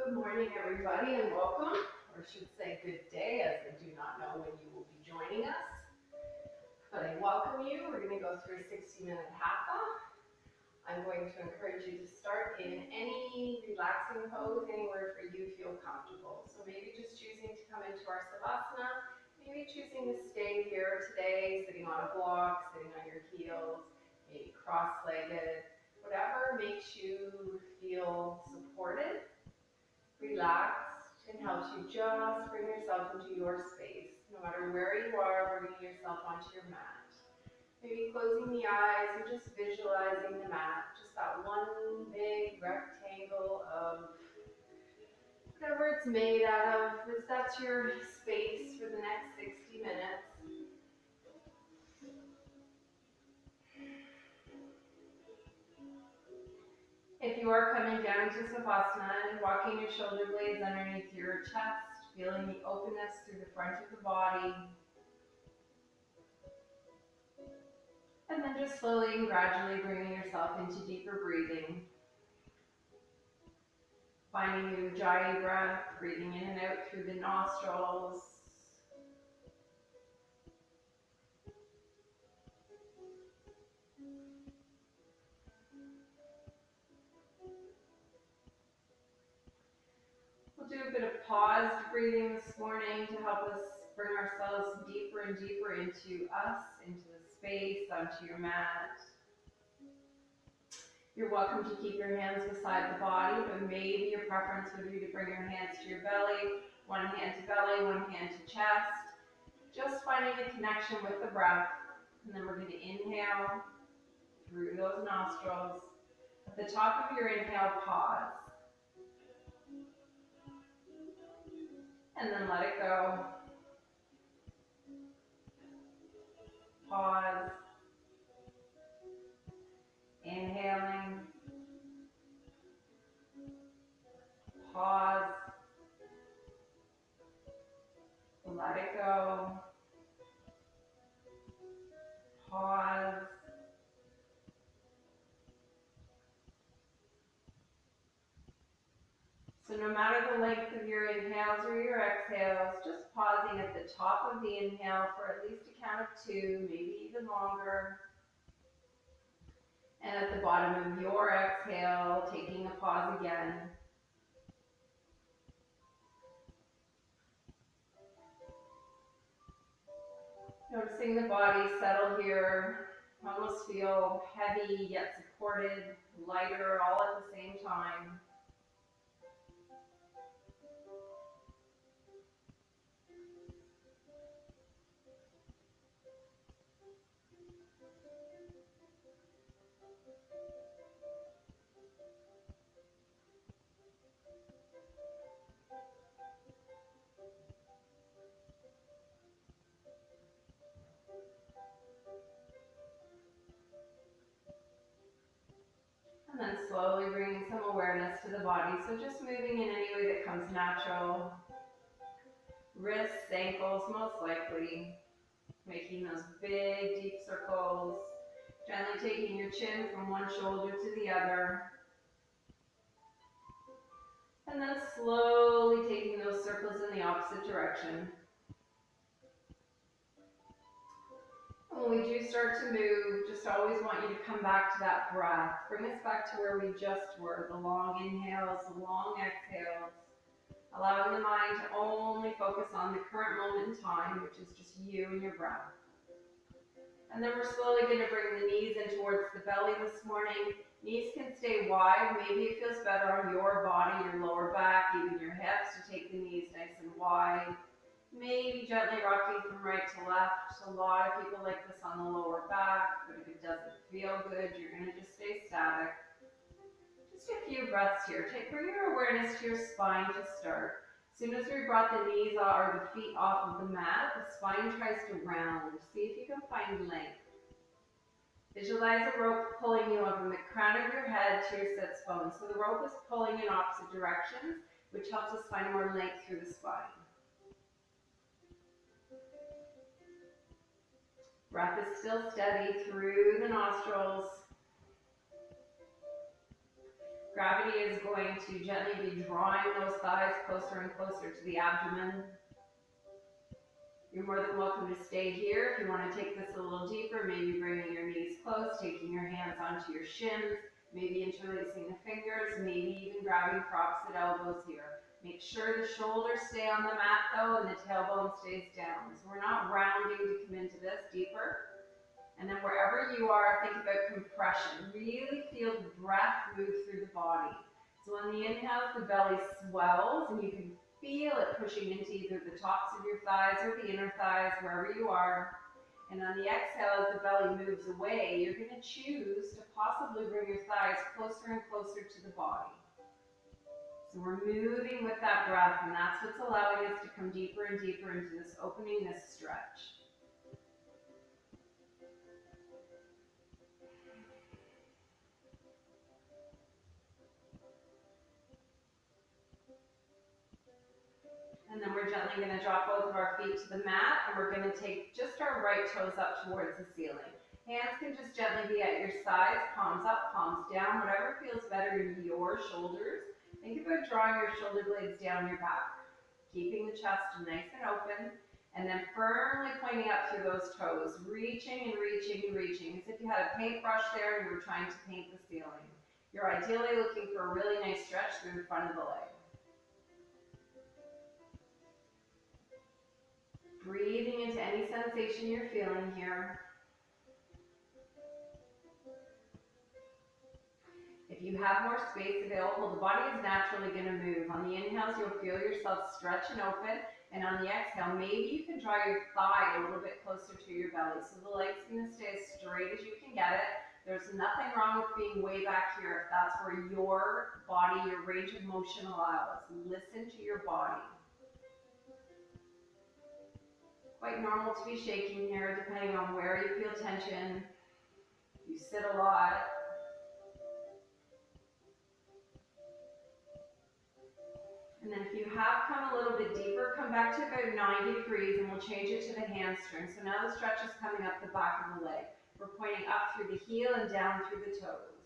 Good morning, everybody, and welcome, or I should say good day, as I do not know when you will be joining us. But I welcome you. We're going to go through a 60-minute Hatha. I'm going to encourage you to start in any relaxing pose, anywhere for you feel comfortable. So maybe just choosing to come into our Savasana, maybe choosing to stay here today, sitting on a block, sitting on your heels, maybe cross-legged, whatever makes you feel supported, relaxed, and helps you just bring yourself into your space. No matter where you are, bringing yourself onto your mat. Maybe closing the eyes and just visualizing the mat, just that one big rectangle of whatever it's made out of. That's your space for the next 60 minutes. If you are coming down to Savasana and walking your shoulder blades underneath your chest, feeling the openness through the front of the body, and then just slowly and gradually bringing yourself into deeper breathing. Finding the Ujjayi breath, breathing in and out through the nostrils. We'll do a bit of paused breathing this morning to help us bring ourselves deeper and deeper into us, into the space, onto your mat. You're welcome to keep your hands beside the body, but maybe your preference would be to bring your hands to your belly, one hand to belly, one hand to chest. Just finding a connection with the breath. And then we're going to inhale through those nostrils. At the top of your inhale, pause. And then let it go. Pause. Inhaling. Pause. Let it go. Pause. So no matter the length of your inhales or your exhales, just pausing at the top of the inhale for at least a count of 2, maybe even longer. And at the bottom of your exhale, taking a pause again. Noticing the body settle here, almost feel heavy yet supported, lighter all at the same time. And then slowly bringing some awareness to the body. So just moving in any way that comes natural. Wrists, ankles, most likely. Making those big, deep circles. Gently taking your chin from one shoulder to the other. And then slowly taking those circles in the opposite direction. When we do start to move, just always want you to come back to that breath. Bring us back to where we just were, the long inhales, the long exhales. Allowing the mind to only focus on the current moment in time, which is just you and your breath. And then we're slowly going to bring the knees in towards the belly this morning. Knees can stay wide. Maybe it feels better on your body, your lower back, even your hips, to take the knees nice and wide. Maybe gently rocking from right to left. A lot of people like this on the lower back, but if it doesn't feel good, you're going to just stay static. Just a few breaths here. Bring your awareness to your spine to start. As soon as we brought the knees or the feet off of the mat, the spine tries to round. See if you can find length. Visualize a rope pulling you up from the crown of your head to your sits bone. So the rope is pulling in opposite directions, which helps us find more length through the spine. Breath is still steady through the nostrils. Gravity is going to gently be drawing those thighs closer and closer to the abdomen. You're more than welcome to stay here. If you want to take this a little deeper, maybe bringing your knees close, taking your hands onto your shins, maybe interlacing the fingers, maybe even grabbing for opposite elbows here. Make sure the shoulders stay on the mat though, and the tailbone stays down. So we're not rounding to come into this deeper. And then wherever you are, think about compression. Really feel the breath move through the body. So on the inhale, the belly swells, and you can feel it pushing into either the tops of your thighs or the inner thighs, wherever you are. And on the exhale, as the belly moves away, you're going to choose to possibly bring your thighs closer and closer to the body. So we're moving with that breath, and that's what's allowing us to come deeper and deeper into this opening, this stretch. And then we're gently going to drop both of our feet to the mat, and we're going to take just our right toes up towards the ceiling. Hands can just gently be at your sides, palms up, palms down, whatever feels better in your shoulders. Think about drawing your shoulder blades down your back, keeping the chest nice and open, and then firmly pointing up through those toes, reaching and reaching and reaching, as if you had a paintbrush there and you were trying to paint the ceiling. You're ideally looking for a really nice stretch through the front of the leg. Breathing into any sensation you're feeling here. If you have more space available, the body is naturally going to move. On the inhales, you'll feel yourself stretch and open. And on the exhale, maybe you can draw your thigh a little bit closer to your belly. So the leg's going to stay as straight as you can get it. There's nothing wrong with being way back here if that's where your body, your range of motion allows. Listen to your body. Quite normal to be shaking here, depending on where you feel tension. If you sit a lot. And then if you have come a little bit deeper, come back to about 90 degrees and we'll change it to the hamstring. So now the stretch is coming up the back of the leg. We're pointing up through the heel and down through the toes.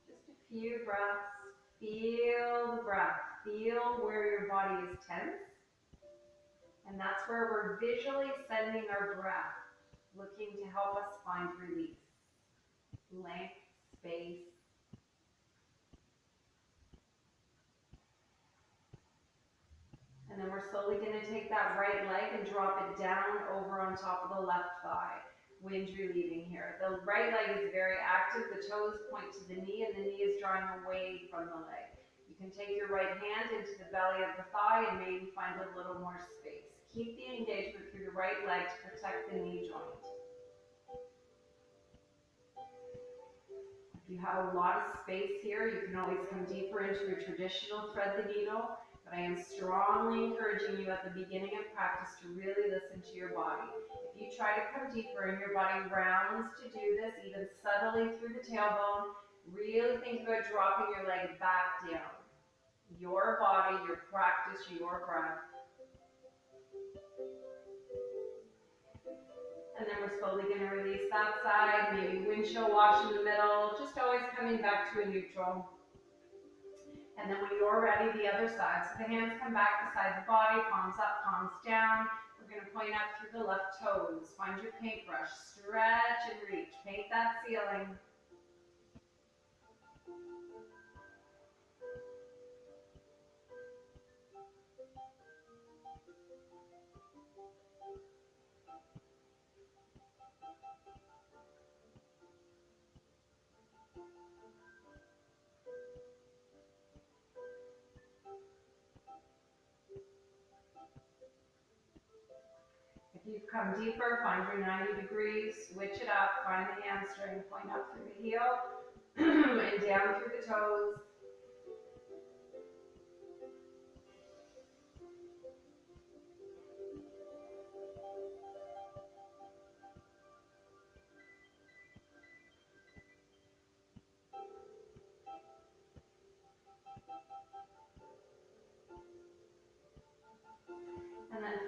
Just a few breaths. Feel the breath. Feel where your body is tense. And that's where we're visually sending our breath, looking to help us find release. Length, space. And then we're slowly going to take that right leg and drop it down over on top of the left thigh. Wind relieving here. The right leg is very active. The toes point to the knee and the knee is drawing away from the leg. You can take your right hand into the belly of the thigh and maybe find a little more space. Keep the engagement through the right leg to protect the knee joint. If you have a lot of space here, you can always come deeper into a traditional thread the needle. But I am strongly encouraging you at the beginning of practice to really listen to your body. If you try to come deeper and your body rounds to do this, even subtly through the tailbone, really think about dropping your leg back down. Your body, your practice, your breath. And then we're slowly going to release that side, maybe windshield wash in the middle, just always coming back to a neutral. And then when you're ready, the other side. So the hands come back beside the body, palms up, palms down. We're going to point up through the left toes. Find your paintbrush. Stretch and reach. Paint that ceiling. If you've come deeper, find your 90 degrees, switch it up, find the hamstring, point up through the heel and down through the toes.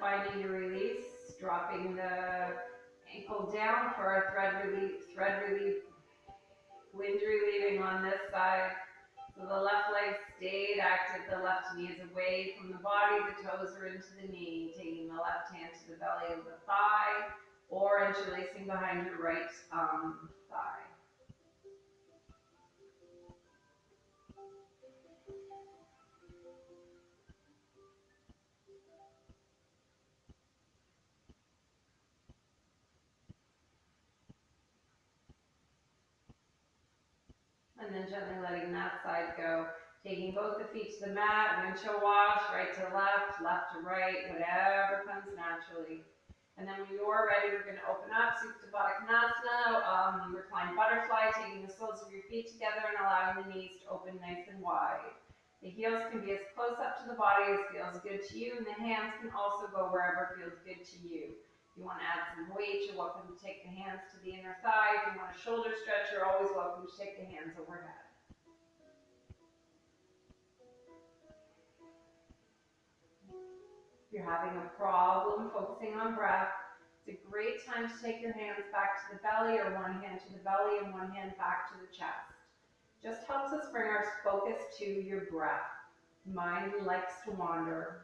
finding your release, dropping the ankle down for our thread relief, wind relieving on this side. So the left leg stayed active, the left knee is away from the body, the toes are into the knee, taking the left hand to the belly of the thigh, or interlacing behind your right thigh. And then gently letting that side go. Taking both the feet to the mat, windshield wash, right to left, left to right, whatever comes naturally. And then when you're ready, we're going to open up, Supta Baddha Konasana, recline butterfly, taking the soles of your feet together and allowing the knees to open nice and wide. The heels can be as close up to the body as feels good to you, and the hands can also go wherever feels good to you. If you want to add some weight, you're welcome to take the hands to the inner thigh. If you want a shoulder stretch, you're always welcome to take the hands overhead. If you're having a problem focusing on breath, it's a great time to take your hands back to the belly, or one hand to the belly and one hand back to the chest. Just helps us bring our focus to your breath. Mind likes to wander.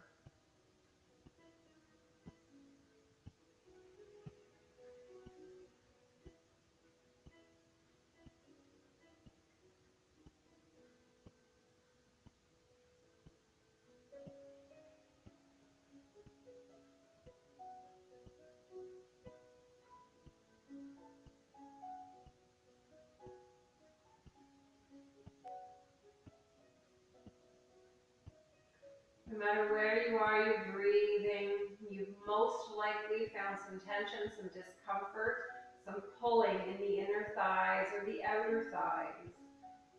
No matter where you are, you're breathing. You've most likely found some tension, some discomfort, some pulling in the inner thighs or the outer thighs.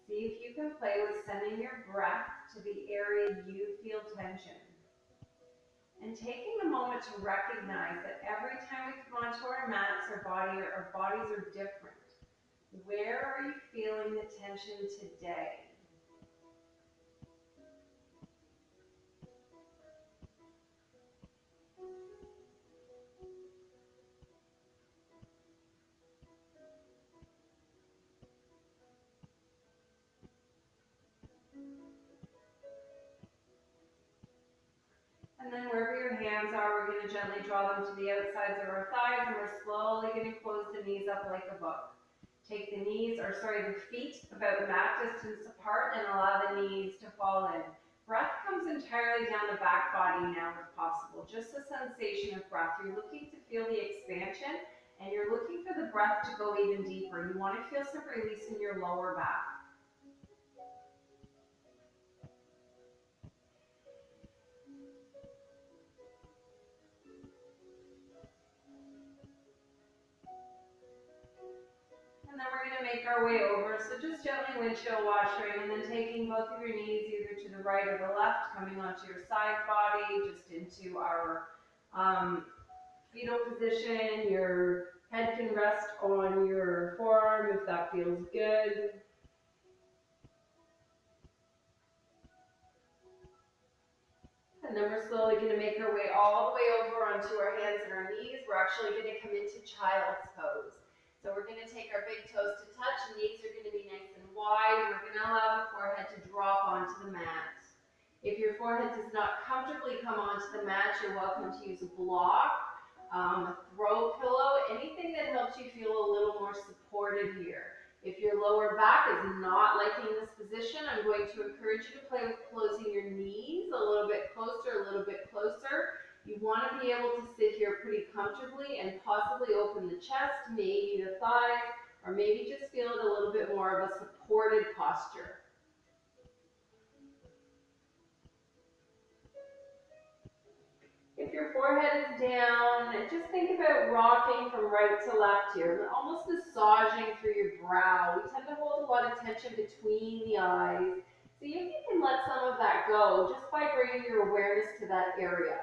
See if you can play with sending your breath to the area you feel tension. And taking a moment to recognize that every time we come onto our mats, our bodies are different. Where are you feeling the tension today? And then wherever your hands are, we're going to gently draw them to the outsides of our thighs, and we're slowly going to close the knees up like a book. Take the the feet about mat distance apart, and allow the knees to fall in. Breath comes entirely down the back body now if possible. Just the sensation of breath. You're looking to feel the expansion, and you're looking for the breath to go even deeper. You want to feel some release in your lower back. And then we're going to make our way over. So just gently windshield washing, and then taking both of your knees either to the right or the left, coming onto your side body, just into our fetal position. Your head can rest on your forearm if that feels good. And then we're slowly going to make our way all the way over onto our hands and our knees. We're actually going to come into child's pose. So we're going to take our big toes to touch, and knees are going to be nice and wide. We're going to allow the forehead to drop onto the mat. If your forehead does not comfortably come onto the mat, you're welcome to use a block, a throw pillow, anything that helps you feel a little more supported here. If your lower back is not liking this position, I'm going to encourage you to play with closing your knees a little bit closer, a little bit closer. You want to be able to sit here pretty comfortably and possibly open the chest, maybe the thighs, or maybe just feel it a little bit more of a supported posture. If your forehead is down, just think about rocking from right to left here, almost massaging through your brow. We tend to hold a lot of tension between the eyes. See if you can let some of that go just by bringing your awareness to that area.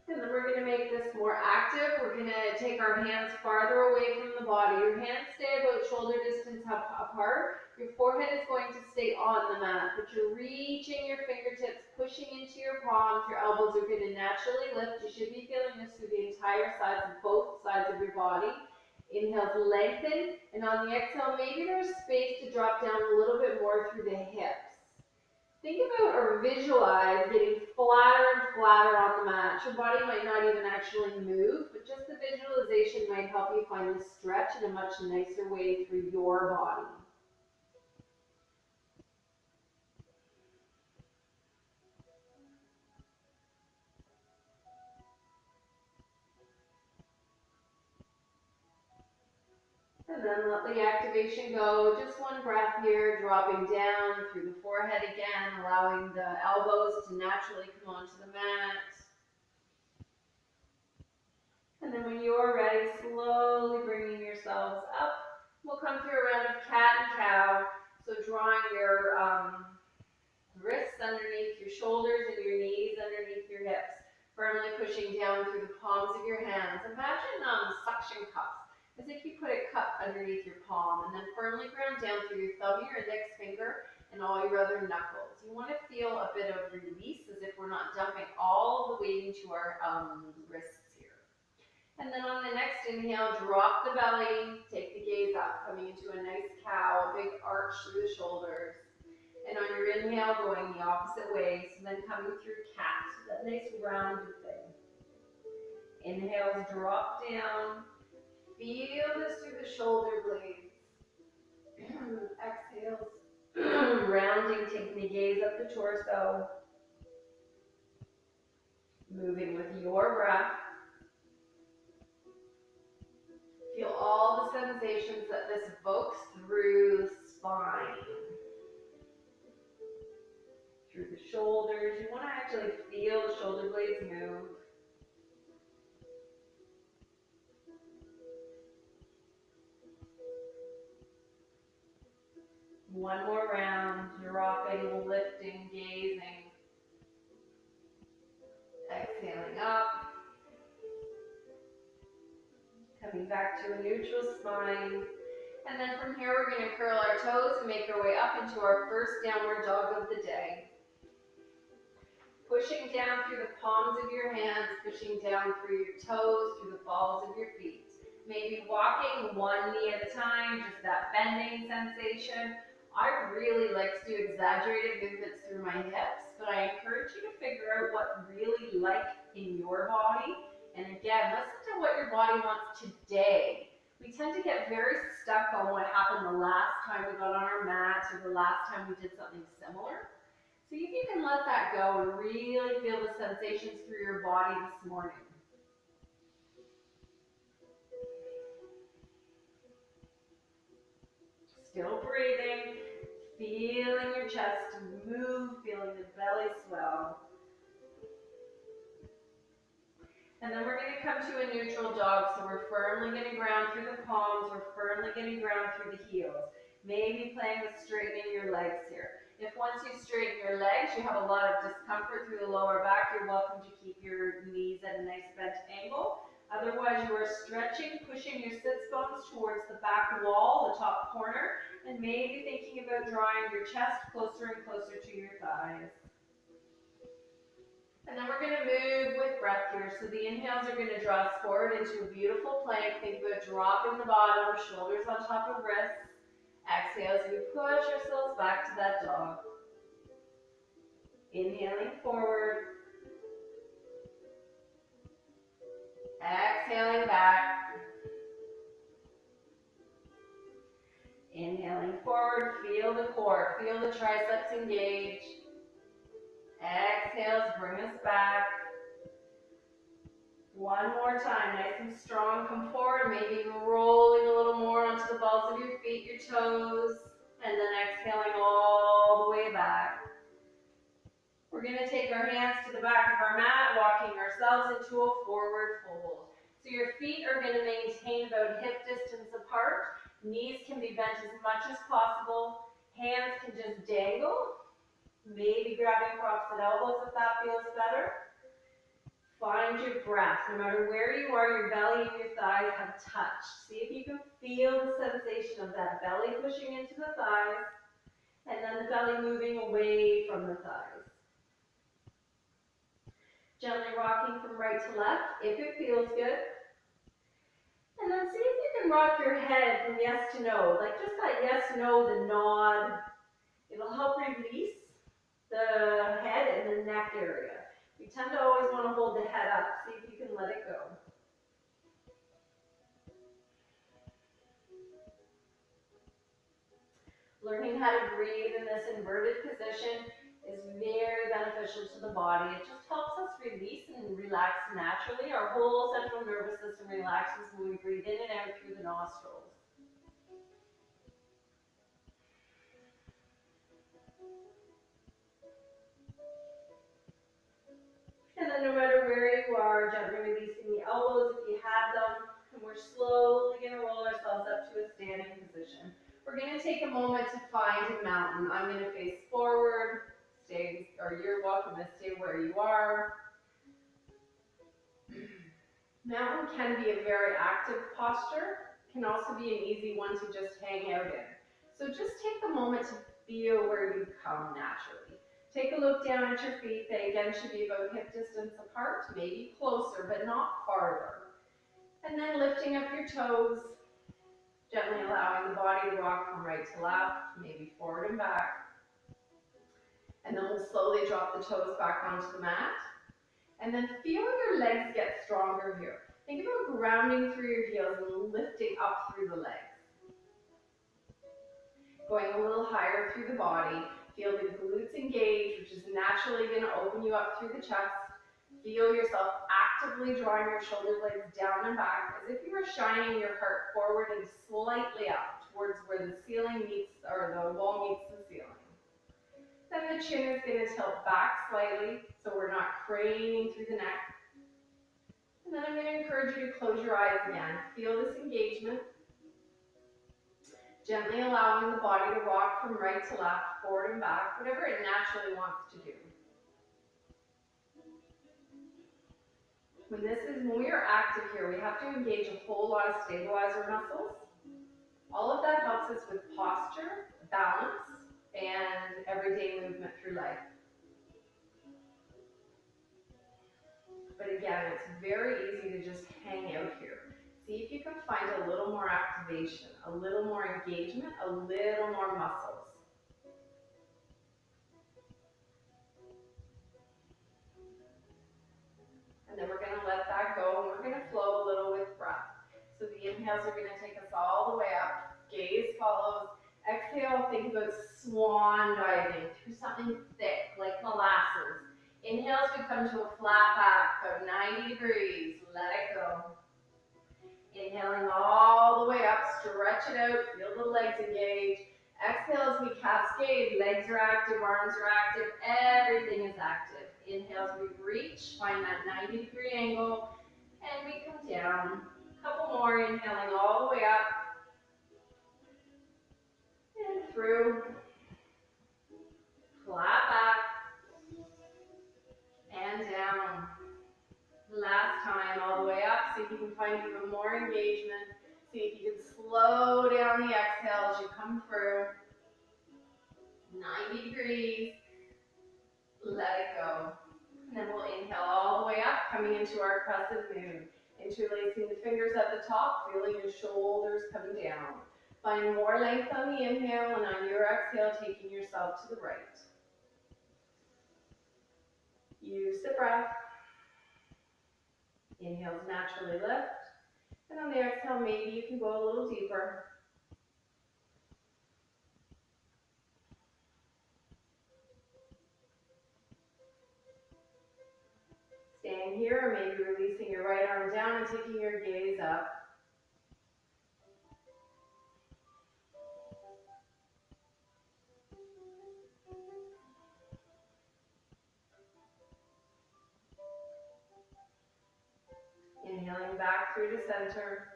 And then we're going to make this more active. We're going to take our hands farther away from the body. Your hands stay about shoulder distance apart. Your forehead is going to stay on the mat, but you're reaching your fingertips, pushing into your palms. Your elbows are going to naturally lift. You should be feeling this through the entire sides of both sides of your body. Inhale to lengthen, and on the exhale, maybe there's space to drop down a little bit more through the hips. Think about or visualize getting flatter and flatter on the mat. Your body might not even actually move, but just the visualization might help you find the stretch in a much nicer way through your body. And then let the activation go. Just one breath here, dropping down through the forehead again, allowing the elbows to naturally come onto the mat. And then when you're ready, slowly bringing yourselves up. We'll come through a round of cat and cow. So drawing your wrists underneath your shoulders and your knees underneath your hips. Firmly pushing down through the palms of your hands. Imagine suction cups, as if you put a cup underneath your palm and then firmly ground down through your thumb, your index finger, and all your other knuckles. You want to feel a bit of release, as if we're not dumping all the weight into our wrists here. And then on the next inhale, drop the belly, take the gaze up, coming into a nice cow, a big arch through the shoulders. And on your inhale, going the opposite way, so then coming through cat, that nice rounded thing. Inhales, drop down. Feel this through the shoulder blades. Exhales, rounding, taking the gaze up the torso. Moving with your breath. Feel all the sensations that this evokes through the spine. Through the shoulders. You want to actually feel the shoulder blades move. One more round, dropping, lifting, gazing. Exhaling up. Coming back to a neutral spine. And then from here, we're going to curl our toes and make our way up into our first downward dog of the day. Pushing down through the palms of your hands, pushing down through your toes, through the balls of your feet. Maybe walking one knee at a time, just that bending sensation. I really like to do exaggerated movements through my hips, but I encourage you to figure out what you really like in your body. And again, listen to what your body wants today. We tend to get very stuck on what happened the last time we got on our mat or the last time we did something similar. See if you can let that go and really feel the sensations through your body this morning. Still breathing, feeling your chest move, feeling the belly swell. And then we're going to come to a neutral dog, so we're firmly going to ground through the palms, we're firmly going to ground through the heels. Maybe playing with straightening your legs here. If once you straighten your legs, you have a lot of discomfort through the lower back, you're welcome to keep your knees at a nice bent angle. Otherwise, you are stretching, pushing your sits bones towards the back wall, the top corner, and maybe thinking about drawing your chest closer and closer to your thighs. And then we're going to move with breath here. So the inhales are going to draw us forward into a beautiful plank. Think about dropping the bottom, shoulders on top of wrists. Exhales, we push ourselves back to that dog. Inhaling forward. Exhaling back. Inhaling forward, feel the core, feel the triceps engage. Exhales, bring us back. One more time, nice and strong, come forward, maybe rolling a little more onto the balls of your feet, your toes, and then exhaling all the way back. We're going to take our hands to the back of our mat, walking ourselves into a forward fold. So your feet are going to maintain about hip distance apart. Knees can be bent as much as possible. Hands can just dangle. Maybe grabbing for opposite elbows if that feels better. Find your breath. No matter where you are, your belly and your thighs have touched. See if you can feel the sensation of that belly pushing into the thighs and then the belly moving away from the thighs. Gently rocking from right to left if it feels good. And then see if you can rock your head from yes to no. Like just that yes, no, the nod. It'll help release the head and the neck area. We tend to always want to hold the head up. See if you can let it go. Learning how to breathe in this inverted position is very beneficial to the body. It just helps us release and relax naturally. Our whole central nervous system relaxes when we breathe in and out through the nostrils. And then no matter where you are, gently releasing the elbows if you have them. And we're slowly going to roll ourselves up to a standing position. We're going to take a moment to find a mountain. I'm going to face forward, stay, or you're welcome to stay where you are. Mountain can be a very active posture, can also be an easy one to just hang out in. So just take a moment to feel where you come naturally. Take a look down at your feet. They again should be about hip distance apart, maybe closer, but not farther. And then lifting up your toes, gently allowing the body to rock from right to left, maybe forward and back. And then we'll slowly drop the toes back onto the mat. And then feel your legs get stronger here. Think about grounding through your heels and lifting up through the legs. Going a little higher through the body. Feel the glutes engage, which is naturally going to open you up through the chest. Feel yourself actively drawing your shoulder blades down and back as if you were shining your heart forward and slightly up towards where the ceiling meets, or the wall meets the ceiling. Then the chin is going to tilt back slightly so we're not craning through the neck. And then I'm going to encourage you to close your eyes again. Feel this engagement. Gently allowing the body to rock from right to left, forward and back, whatever it naturally wants to do. When we are active here, we have to engage a whole lot of stabilizer muscles. All of that helps us with posture, balance, and everyday movement through life. But again, it's very easy to just hang out here. See if you can find a little more activation, a little more engagement, a little more muscles. And then we're going to let that go, and we're going to flow a little with breath. So the inhales are going to take us all the way up. Gaze follows. Exhale, think about swan diving through something thick like molasses. Inhales, we come to a flat back, about 90 degrees. Let it go. Inhaling all the way up, stretch it out, feel the legs engage. Exhale as we cascade, legs are active, arms are active, everything is active. Inhale as we reach, find that 90-degree angle, and we come down. A couple more, inhaling all the way up, and through, flat back, and down. Last time, all the way up, see if you can find even more engagement. See if you can slow down the exhale as you come through. 90 degrees. Let it go. And then we'll inhale all the way up, coming into our crescent moon. Interlacing the fingers at the top, feeling your shoulders come down. Find more length on the inhale, and on your exhale, taking yourself to the right. Use the breath. Inhales naturally lift. And on the exhale, maybe you can go a little deeper. Staying here, or maybe releasing your right arm down and taking your gaze up. Inhaling back through to center.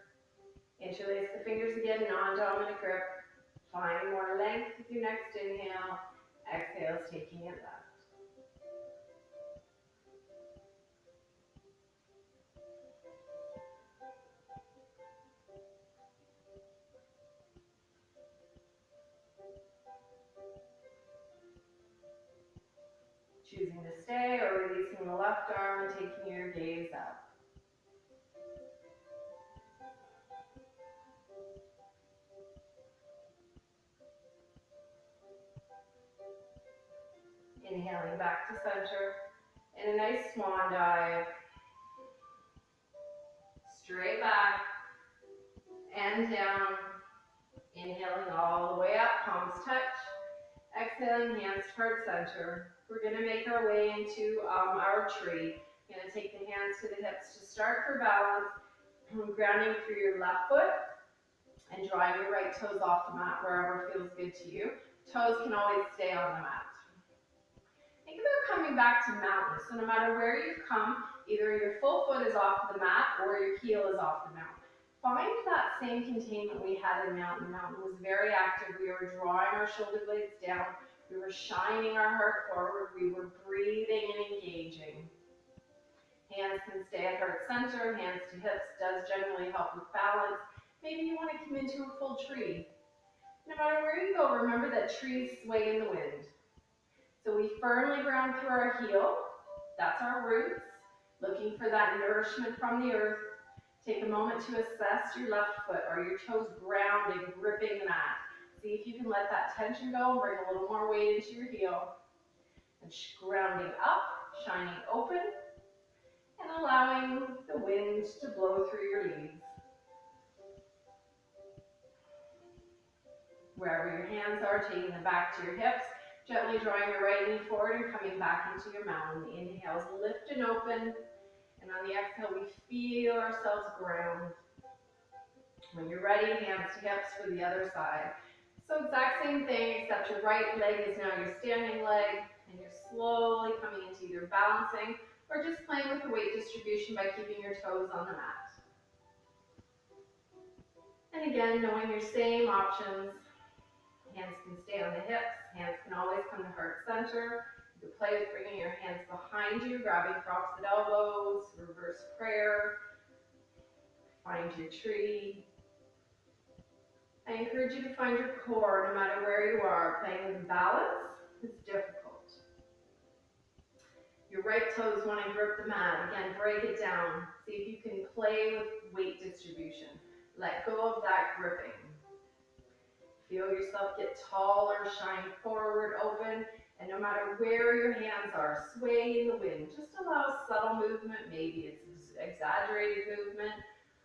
Interlace the fingers again, non-dominant grip. Find more length with your next inhale. Exhale is taking it left. choosing to stay or releasing the left arm and taking your gaze up. Inhaling back to center in a nice swan dive. Straight back and down. Inhaling all the way up, palms touch. Exhaling, hands toward center. We're going to make our way into our tree. We're going to take the hands to the hips to start for balance. Grounding through your left foot and drawing your right toes off the mat wherever feels good to you. Toes can always stay on the mat. Think about coming back to mountain. So no matter where you've come, either your full foot is off the mat or your heel is off the mat. Find that same containment we had in mountain. Mountain was very active. We were drawing our shoulder blades down. We were shining our heart forward. We were breathing and engaging. Hands can stay at heart center. Hands to hips does generally help with balance. Maybe you want to come into a full tree. No matter where you go, remember that trees sway in the wind. So we firmly ground through our heel. That's our roots. Looking for that nourishment from the earth. Take a moment to assess your left foot. Are your toes grounding, gripping the mat? See if you can let that tension go and bring a little more weight into your heel. And grounding up, shining open, and allowing the wind to blow through your leaves. Wherever your hands are, taking them back to your hips, gently drawing your right knee forward and coming back into your mountain. Inhales, lift and open. And on the exhale, we feel ourselves ground. When you're ready, hands to hips for the other side. So exact same thing, except your right leg is now your standing leg, and you're slowly coming into either balancing or just playing with the weight distribution by keeping your toes on the mat. And again, knowing your same options. Hands can stay on the hips, hands can always come to heart center. You can play with bringing your hands behind you, grabbing for opposite elbows, reverse prayer, find your tree. I encourage you to find your core no matter where you are. Playing with balance is difficult. Your right toes want to grip the mat. Again, break it down. See if you can play with weight distribution. Let go of that gripping. Feel yourself get taller, shine forward, open, and no matter where your hands are, sway in the wind. Just allow subtle movement, maybe it's exaggerated movement.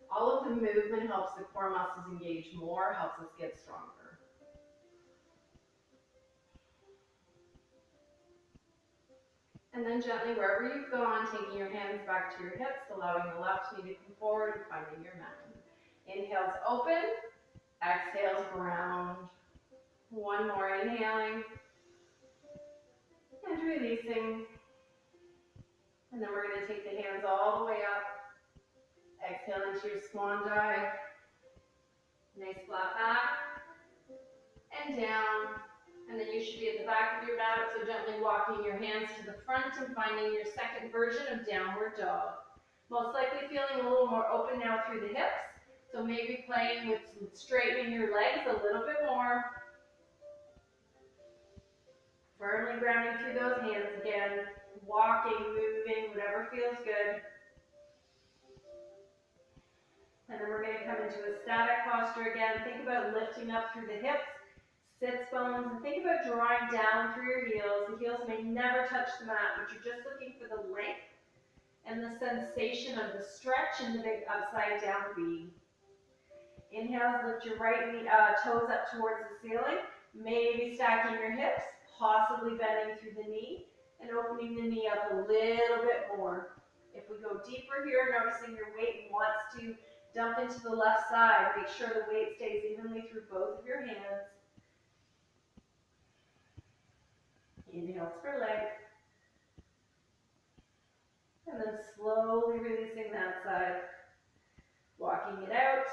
All of the movement helps the core muscles engage more, helps us get stronger. And then gently, wherever you've gone, taking your hands back to your hips, allowing the left knee to come forward and finding your mountain. Inhales, open. Exhales, ground. One more, inhaling. And releasing. And then we're going to take the hands all the way up. Exhale into your swan dive. Nice flat back. And down. And then you should be at the back of your mat, so gently walking your hands to the front and finding your second version of downward dog. Most likely feeling a little more open now through the hips. So maybe playing with straightening your legs a little bit more. Firmly grounding through those hands again. Walking, moving, whatever feels good. And then we're going to come into a static posture again. Think about lifting up through the hips, sits bones, and think about drawing down through your heels. The heels may never touch the mat, but you're just looking for the length and the sensation of the stretch in the big upside down V. Inhale, lift your right knee, toes up towards the ceiling, maybe stacking your hips, possibly bending through the knee, and opening the knee up a little bit more. If we go deeper here, noticing your weight wants to dump into the left side, make sure the weight stays evenly through both of your hands. Inhales for leg. And then slowly releasing that side. Walking it out.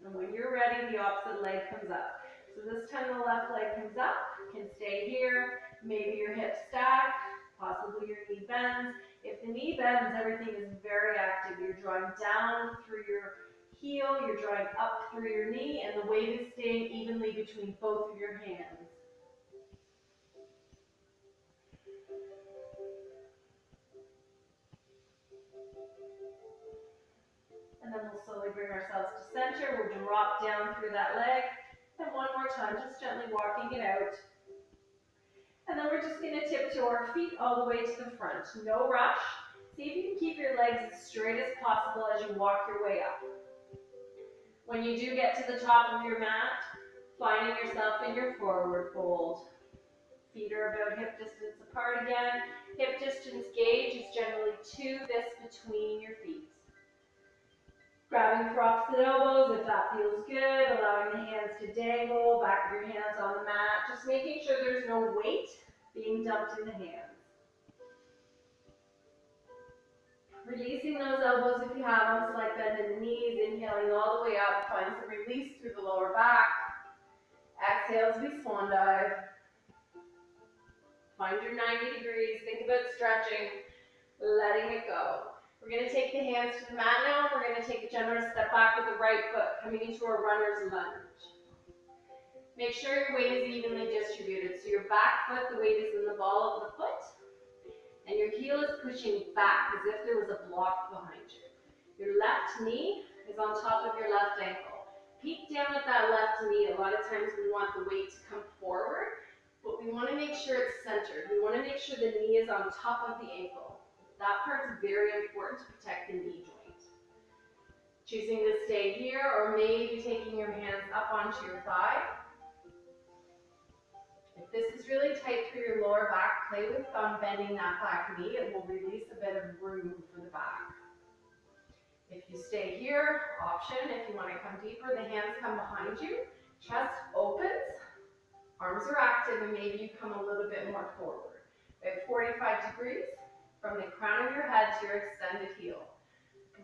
And when you're ready, the opposite leg comes up. So this time the left leg comes up, can stay here. Maybe your hips stack, possibly your knee bends. If the knee bends, everything is very active. You're drawing down through your heel, you're drawing up through your knee, and the weight is staying evenly between both of your hands. And then we'll slowly bring ourselves to center. We'll drop down through that leg. And one more time, just gently walking it out. And then we're just going to tiptoe our feet all the way to the front. No rush. See if you can keep your legs as straight as possible as you walk your way up. When you do get to the top of your mat, finding yourself in your forward fold. Feet are about hip distance apart again. Hip distance gauge is generally 2 this between your feet. Grabbing for opposite elbows if that feels good, allowing the hands to dangle, back of your hands on the mat, just making sure there's no weight being dumped in the hands. Releasing those elbows if you have them, slight bend in the knees, inhaling all the way up, find some release through the lower back. Exhale as we swan dive. Find your 90 degrees, think about stretching, letting it go. We're going to take the hands to the mat now. We're going to take a generous step back with the right foot, coming into a runner's lunge. Make sure your weight is evenly distributed. So your back foot, the weight is in the ball of the foot, and your heel is pushing back as if there was a block behind you. Your left knee is on top of your left ankle. Peek down at that left knee. A lot of times we want the weight to come forward, but we want to make sure it's centered. We want to make sure the knee is on top of the ankle. That part's very important to protect the knee joint. Choosing to stay here or maybe taking your hands up onto your thigh. If this is really tight through your lower back, play with bending that back knee. It will release a bit of room for the back. If you stay here, option. If you want to come deeper, the hands come behind you. Chest opens. Arms are active, and maybe you come a little bit more forward. About 45 degrees. From the crown of your head to your extended heel.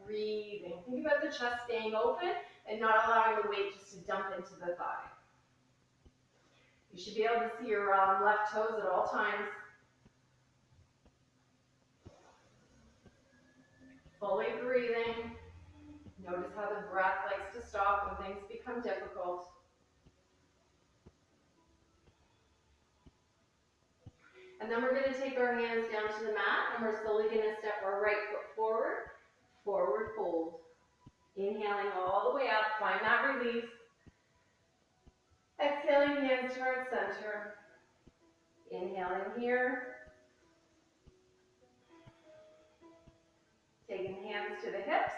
Breathing. Think about the chest staying open and not allowing the weight just to dump into the thigh. You should be able to see your left toes at all times. Fully breathing. Notice how the breath likes to stop when things become difficult. And then we're going to take our hands down to the mat, and we're slowly going to step our right foot forward, forward fold. Inhaling all the way up, find that release. Exhaling, hands towards center. Inhaling here. Taking hands to the hips,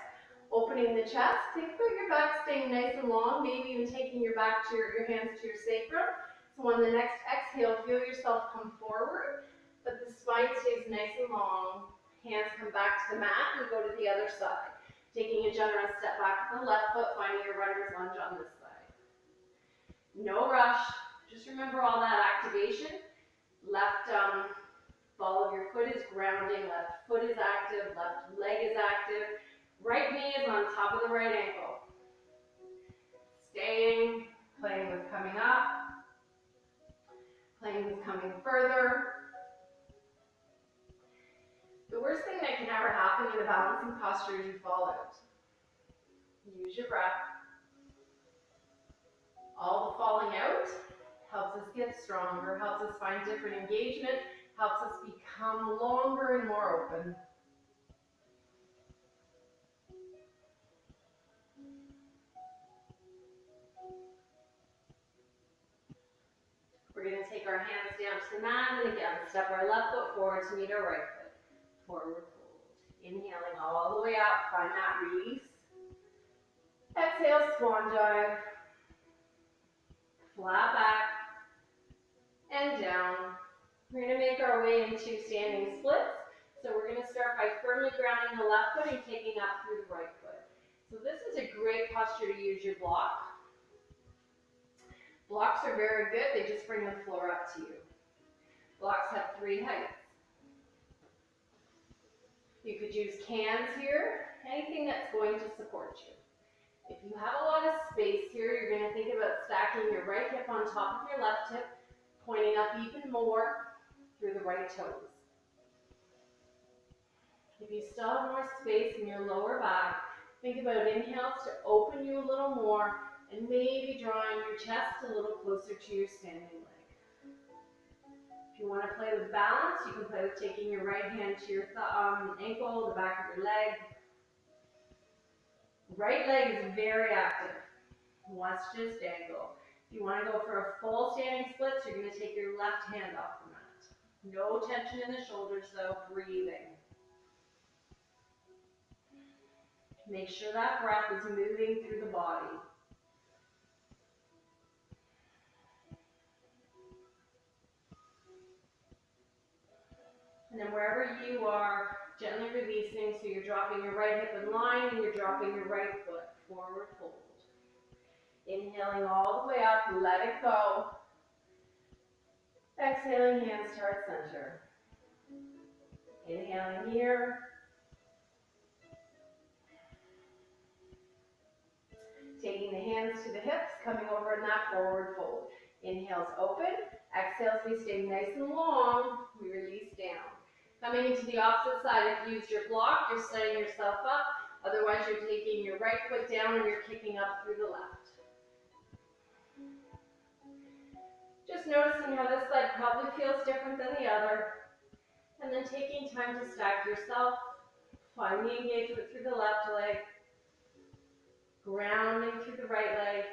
opening the chest. Think about your back staying nice and long, maybe even taking your back to your hands to your sacrum. So on the next exhale, feel yourself come forward, but the spine stays nice and long. Hands come back to the mat and go to the other side. Taking a generous step back with the left foot, finding your runner's lunge on this side. No rush. Just remember all that activation. Left ball of your foot is grounding, left foot is active, left leg is active. Right knee is on top of the right ankle. Staying, playing with coming up. Playing with coming further. The worst thing that can ever happen in a balancing posture is you fall out. Use your breath. All the falling out helps us get stronger, helps us find different engagement, helps us become longer and more open. We're going to take our hands down to the mat, and again, step our left foot forward to meet our right foot. Forward fold. Inhaling all the way up, find that release. Exhale, swan dive. Flat back and down. We're going to make our way into standing splits. So we're going to start by firmly grounding the left foot and kicking up through the right foot. So this is a great posture to use your block. Blocks are very good. They just bring the floor up to you. Blocks have 3 heights. You could use cans here, anything that's going to support you. If you have a lot of space here, you're going to think about stacking your right hip on top of your left hip, pointing up even more through the right toes. If you still have more space in your lower back, think about inhales to open you a little more and maybe drawing your chest a little closer to your standing leg. If you want to play with balance, you can play with taking your right hand to your ankle, the back of your leg. Right leg is very active. Wants to just dangle. If you want to go for a full standing split, you're going to take your left hand off the mat. No tension in the shoulders though, breathing. Make sure that breath is moving through the body. And then wherever you are, gently releasing, so you're dropping your right hip in line and you're dropping your right foot, forward fold. Inhaling all the way up, let it go. Exhaling, hands to heart center. Inhaling here. Taking the hands to the hips, coming over in that forward fold. Inhales open, exhales we stay nice and long, we release down. Coming into the opposite side, if you use your block, you're setting yourself up. Otherwise, you're taking your right foot down and you're kicking up through the left. Just noticing how this side probably feels different than the other. And then taking time to stack yourself. Find the engagement through the left leg. Grounding through the right leg.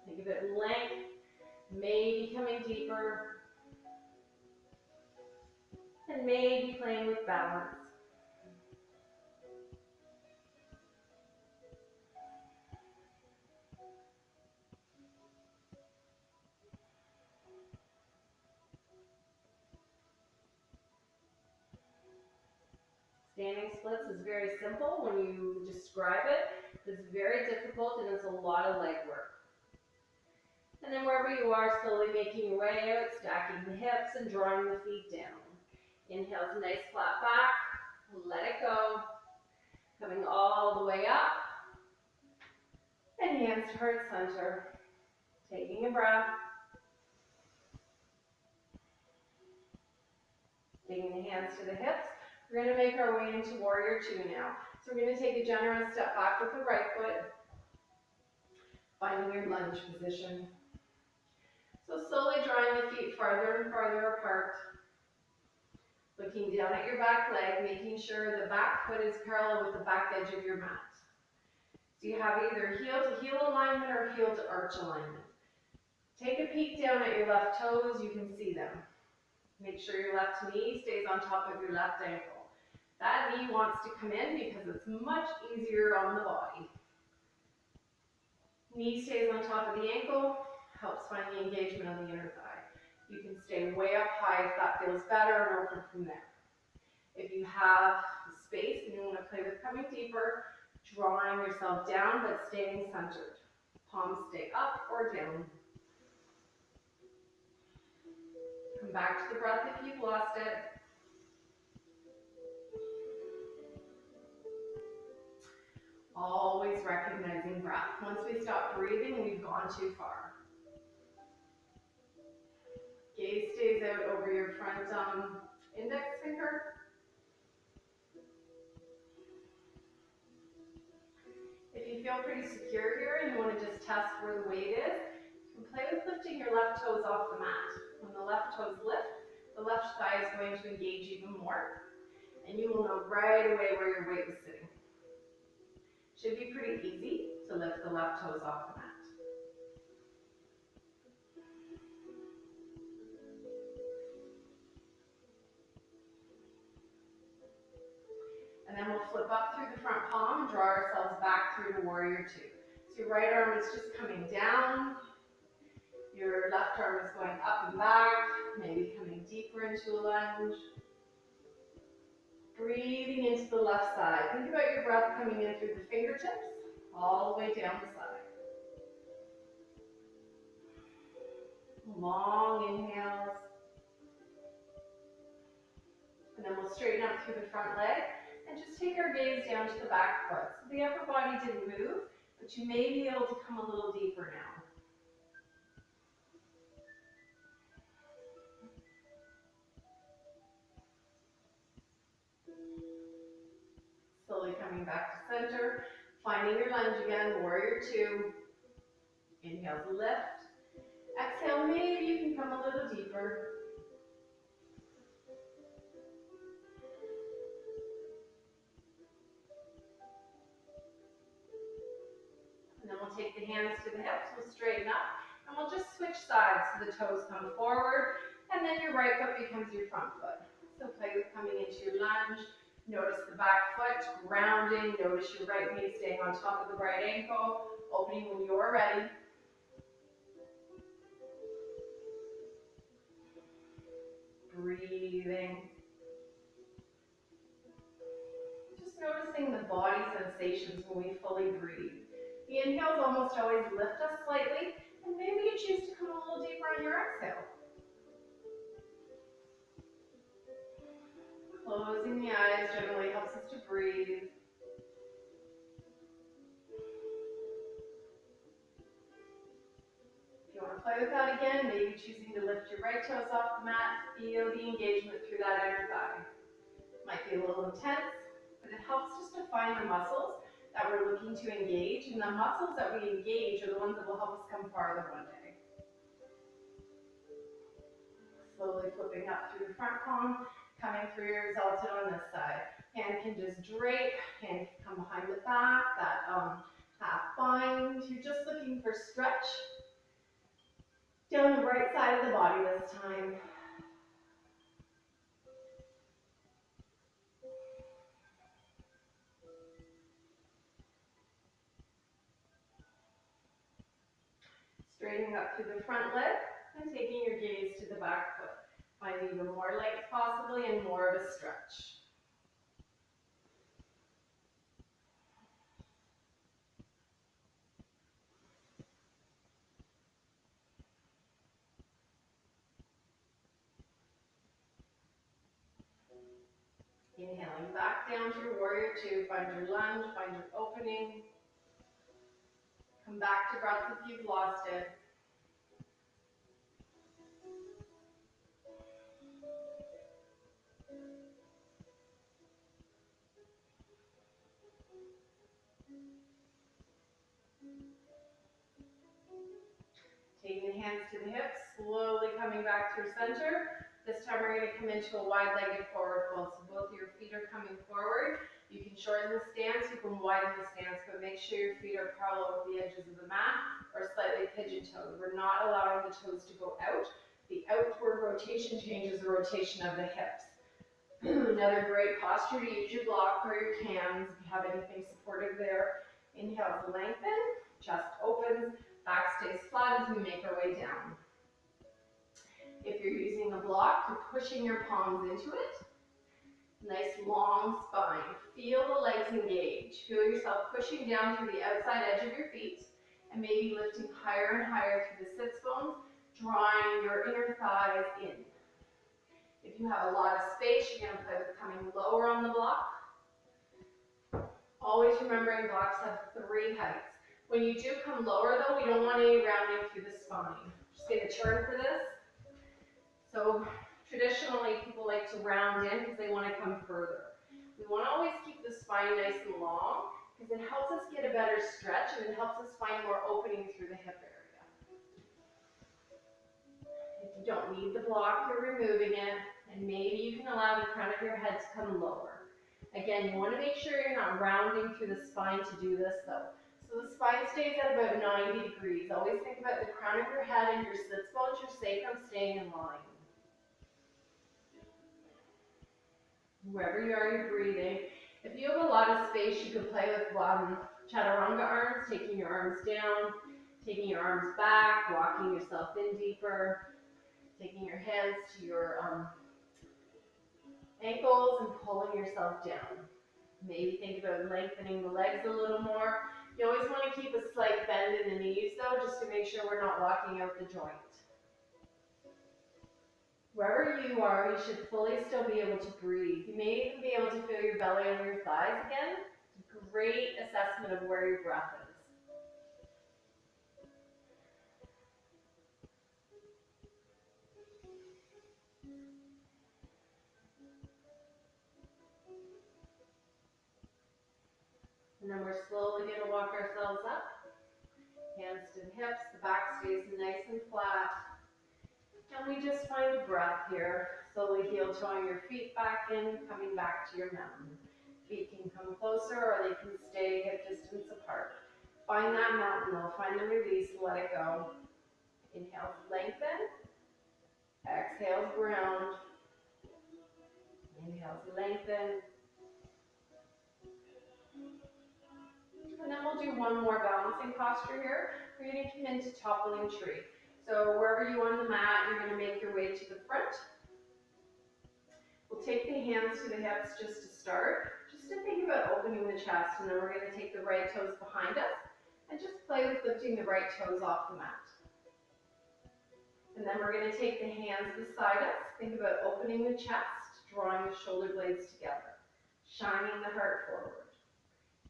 Think of it length, maybe coming deeper. And maybe playing with balance. Standing splits is very simple when you describe it. It's very difficult and it's a lot of leg work. And then wherever you are, slowly making your way out, stacking the hips and drawing the feet down. Inhales, nice flat back. Let it go. Coming all the way up. And hands to heart center. Taking a breath. Taking the hands to the hips. We're going to make our way into warrior two now. So we're going to take a generous step back with the right foot. Finding your lunge position. So slowly drawing the feet farther and farther apart. Looking down at your back leg, making sure the back foot is parallel with the back edge of your mat. So you have either heel to heel alignment or heel to arch alignment. Take a peek down at your left toes, you can see them. Make sure your left knee stays on top of your left ankle. That knee wants to come in because it's much easier on the body. Knee stays on top of the ankle, helps find the engagement of the inner thigh. You can stay way up high if that feels better and open from there. If you have space and you want to play with coming deeper, drawing yourself down but staying centered. Palms stay up or down. Come back to the breath if you've lost it. Always recognizing breath. Once we stop breathing, we've gone too far. Gaze stays out over your front index finger. If you feel pretty secure here and you want to just test where the weight is, you can play with lifting your left toes off the mat. When the left toes lift, the left thigh is going to engage even more, and you will know right away where your weight is sitting. Should be pretty easy to lift the left toes off the mat. And then we'll flip up through the front palm and draw ourselves back through to warrior two. So your right arm is just coming down. Your left arm is going up and back, maybe coming deeper into a lunge. Breathing into the left side. Think about your breath coming in through the fingertips, all the way down the side. Long inhales. And then we'll straighten up through the front leg and just take our gaze down to the back foot. So the upper body didn't move, but you may be able to come a little deeper now. Slowly coming back to center, finding your lunge again, warrior two. Inhale to lift. Exhale, maybe you can come a little deeper. take the hands to the hips, we'll straighten up, and we'll just switch sides so the toes come forward, and then your right foot becomes your front foot. So play with coming into your lunge. Notice the back foot grounding. Notice your right knee staying on top of the right ankle, opening when you're ready. Breathing. Just noticing the body sensations when we fully breathe. The inhales almost always lift us slightly, and maybe you choose to come a little deeper on your exhale. Closing the eyes generally helps us to breathe. If you want to play with that again, maybe choosing to lift your right toes off the mat, feel the engagement through that inner thigh. Might be a little intense, but it helps just to find the muscles that we're looking to engage, and the muscles that we engage are the ones that will help us come farther one day. Slowly flipping up through the front palm, coming through your exalted on this side. Hand can just drape, hand can come behind the back, that half bind. You're just looking for stretch down the right side of the body this time. Straightening up through the front leg and taking your gaze to the back foot. Find even more length possibly and more of a stretch. Inhaling back down to your warrior two. Find your lunge, find your opening. Come back to breath if you've lost it. Taking the hands to the hips, slowly coming back through center. This time we're going to come into a wide-legged forward fold. So both your feet are coming forward. You can shorten the stance, you can widen the stance, but make sure your feet are parallel with the edges of the mat or slightly pigeon-toed. We're not allowing the toes to go out. The outward rotation changes the rotation of the hips. Another great posture to use your block or your cans if you have anything supportive there. Inhale to lengthen, chest opens, back stays flat as we make our way down. If you're using a block, you're pushing your palms into it. Nice long spine. Feel the legs engage. Feel yourself pushing down through the outside edge of your feet and maybe lifting higher and higher through the sits bones, drawing your inner thighs in. If you have a lot of space, you're going to play with coming lower on the block. Always remembering blocks have 3 heights. When you do come lower though, we don't want any rounding through the spine. Just get a turn for this. So traditionally people like to round in because they want to come further. We want to always keep the spine nice and long because it helps us get a better stretch and it helps us find more opening through the hip area. If you don't need the block, you're removing it, and maybe you can allow the crown of your head to come lower. Again, you want to make sure you're not rounding through the spine to do this though. So the spine stays at about 90 degrees. Always think about the crown of your head and your sits bones, your sacrum staying in line. Wherever you are, you're breathing. If you have a lot of space, you can play with chaturanga arms, taking your arms down, taking your arms back, walking yourself in deeper, taking your hands to your ankles and pulling yourself down. Maybe think about lengthening the legs a little more. You always want to keep a slight bend in the knees though, just to make sure we're not locking out the joint. Wherever you are, you should fully still be able to breathe. You may even be able to feel your belly under your thighs again. Great assessment of where your breath is. And then we're slowly going to walk ourselves up. Hands to the hips, the back stays nice and flat. And we just find a breath here. Slowly heel toeing your feet back in, coming back to your mountain. Feet can come closer or they can stay hip distance apart. Find that mountain though, find the release, let it go. Inhale, lengthen. Exhale, ground. Inhale, lengthen. And then we'll do one more balancing posture here. We're going to come into toppling tree. So wherever you are on the mat, you're going to make your way to the front. We'll take the hands to the hips just to start, just to think about opening the chest, and then we're going to take the right toes behind us and just play with lifting the right toes off the mat. And then we're going to take the hands beside us, think about opening the chest, drawing the shoulder blades together, shining the heart forward.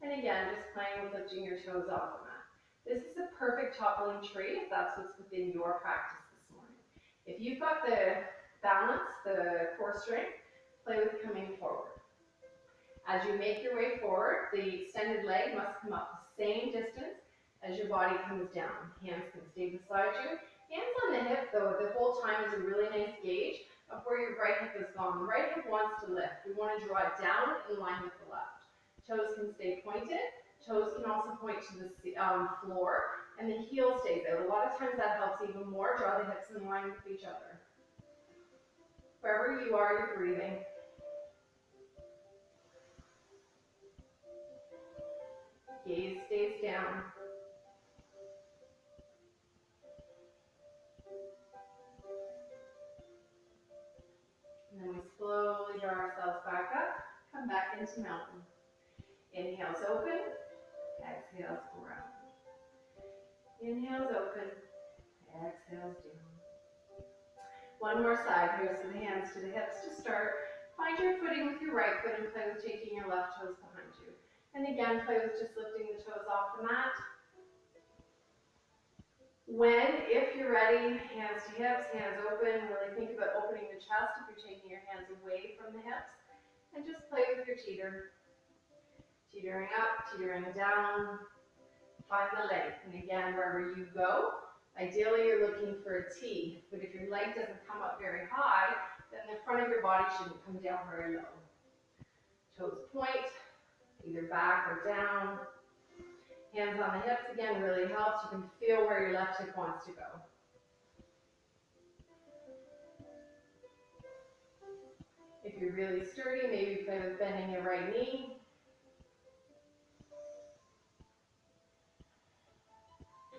And again, just playing with lifting your toes off the mat. This is a perfect toppling tree if that's what's within your practice this morning. If you've got the balance, the core strength, play with coming forward. As you make your way forward, the extended leg must come up the same distance as your body comes down. Hands can stay beside you. Hands on the hip, though, the whole time is a really nice gauge of where your right hip is gone. The right hip wants to lift. We want to draw it down in line with the left. Toes can stay pointed. Toes can also point to the floor, and the heel stays out. A lot of times that helps even more. Draw the hips in line with each other. Wherever you are, you're breathing. Gaze stays down. And then we slowly draw ourselves back up, come back into mountain. Inhales open, exhales ground. Inhales open, exhales down. One more side here, so the hands to the hips to start. Find your footing with your right foot and play with taking your left toes behind you. And again, play with just lifting the toes off the mat. If you're ready, hands to hips, hands open. Really think about opening the chest if you're taking your hands away from the hips. And just play with your teeter. Teetering up, teetering down. Find the length. And again, wherever you go, ideally you're looking for a T. But if your leg doesn't come up very high, then the front of your body shouldn't come down very low. Toes point, either back or down. Hands on the hips again really helps. You can feel where your left hip wants to go. If you're really sturdy, maybe play with bending your right knee.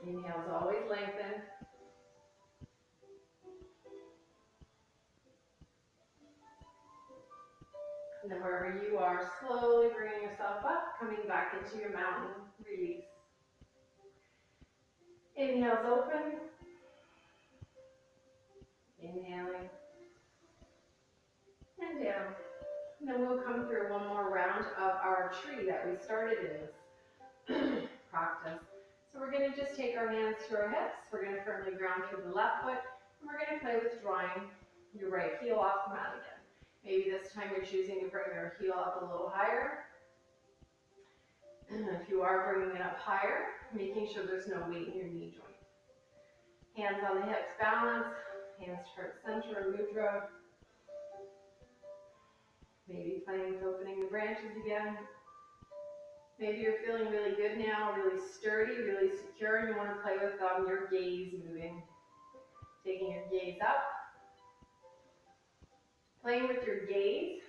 Inhales always lengthen. And then wherever you are, slowly bringing yourself up, coming back into your mountain, release. Inhales open. Inhaling. And down. And then we'll come through one more round of our tree that we started in this practice. So we're going to just take our hands to our hips. We're going to firmly ground through the left foot. And we're going to play with drawing your right heel off the mat again. Maybe this time you're choosing to bring your heel up a little higher. And if you are bringing it up higher, making sure there's no weight in your knee joint. Hands on the hips, balance. Hands toward center, mudra. Maybe playing with opening the branches again. Maybe you're feeling really good now, really sturdy, really secure, and you want to play with your gaze moving. Taking your gaze up. Playing with your gaze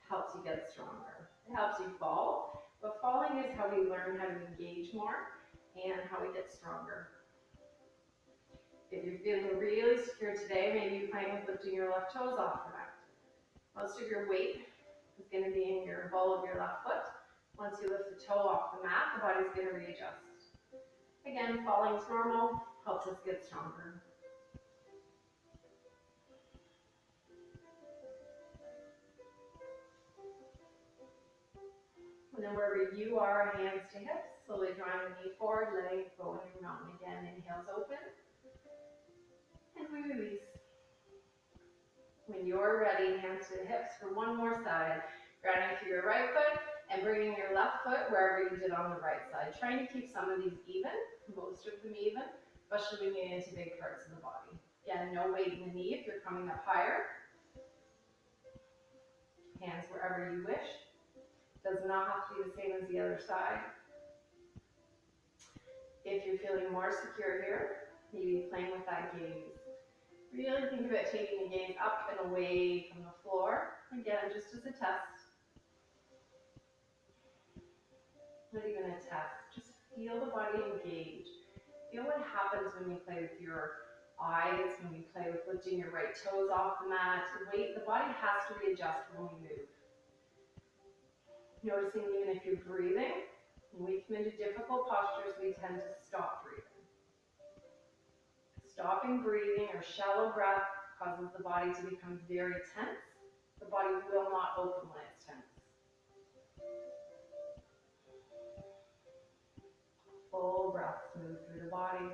helps you get stronger. It helps you fall, but falling is how we learn how to engage more and how we get stronger. If you're feeling really secure today, maybe you're playing with lifting your left toes off the mat. Most of your weight is going to be in your ball of your left foot. Once you lift the toe off the mat, the body's going to readjust. Again, falling is normal, helps us get stronger. And then wherever you are, hands to hips, slowly drawing the knee forward, letting it go in your mountain again. Inhales open. And we release. When you're ready, hands to the hips for one more side. Grounding through your right foot and bringing your left foot wherever you did on the right side. Trying to keep some of these even, most of them even, especially when you get into big parts of the body. Again, no weight in the knee if you're coming up higher. Hands wherever you wish. Does not have to be the same as the other side. you feeling more secure here? Maybe playing with that gaze. Really think about taking the gaze up and away from the floor. Again, just as a test. Not even a test. Just feel the body engage. Feel what happens when you play with your eyes, when you play with lifting your right toes off the mat. The body has to readjust when we move. Noticing even if you're breathing, when we come into difficult postures, we tend to stop breathing. Stopping breathing or shallow breath causes the body to become very tense. The body will not open when it's tense. Full breaths move through the body.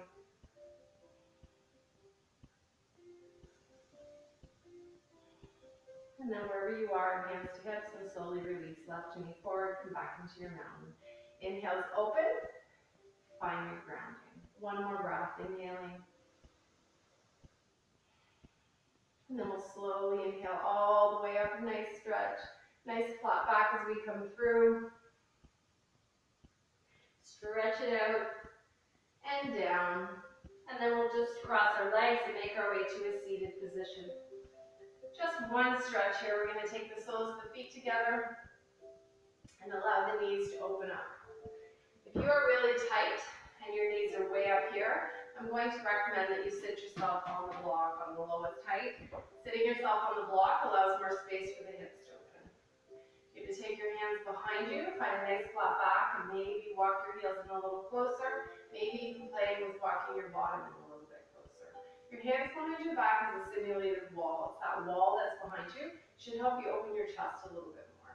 And then wherever you are, hands to hips, and slowly release left knee forward, come back into your mountain. Inhales open, find your grounding. One more breath, inhaling. And then we'll slowly inhale all the way up, nice stretch. Nice flat back as we come through. Stretch it out and down. And then we'll just cross our legs and make our way to a seated position. Just one stretch here. We're going to take the soles of the feet together and allow the knees to open up. If you are really tight and your knees are way up here, I'm going to recommend that you sit yourself on the block on the lowest height. Sitting yourself on the block allows more space for the hips to open. You have to take your hands behind you, find a nice flat back, and maybe walk your heels in a little closer. Maybe even playing with walking your bottom in a little bit closer. Your hands behind your back is a simulated wall. It's that wall that's behind you. Should help you open your chest a little bit more.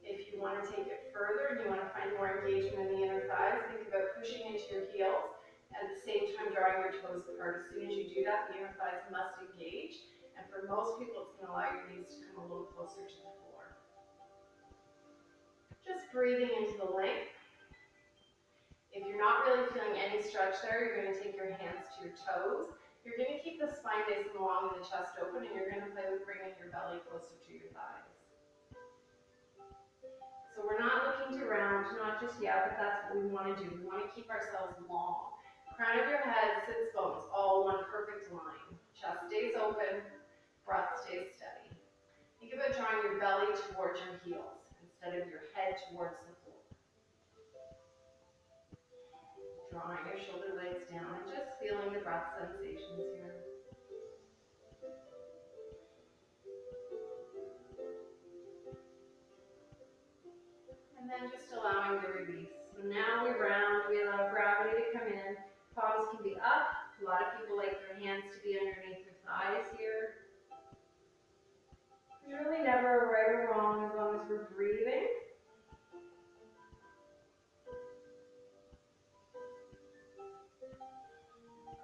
If you want to take it further and you want to find more engagement in the inner thighs, think about pushing into your heels and at the same time drawing your toes apart. As soon as you do that, the inner thighs must engage. And for most people, it's going to allow your knees to come a little closer to the floor. Just breathing into the length. If you're not really feeling any stretch there, you're going to take your hands to your toes. You're going to keep the spine nice and long and the chest open, and you're going to play with bringing your belly closer to your thighs. So we're not looking to round, not just yet, but that's what we want to do. We want to keep ourselves long. Crown of your head, sits bones, all one perfect line. Chest stays open, breath stays steady. Think about drawing your belly towards your heels instead of your head towards the floor. Drawing your shoulder blades down and just feeling the breath sensations here. And then just allowing the release. So now we round, we allow gravity to come in. Palms can be up. A lot of people like their hands to be underneath their thighs here. There's really never a right or wrong as long as we're breathing.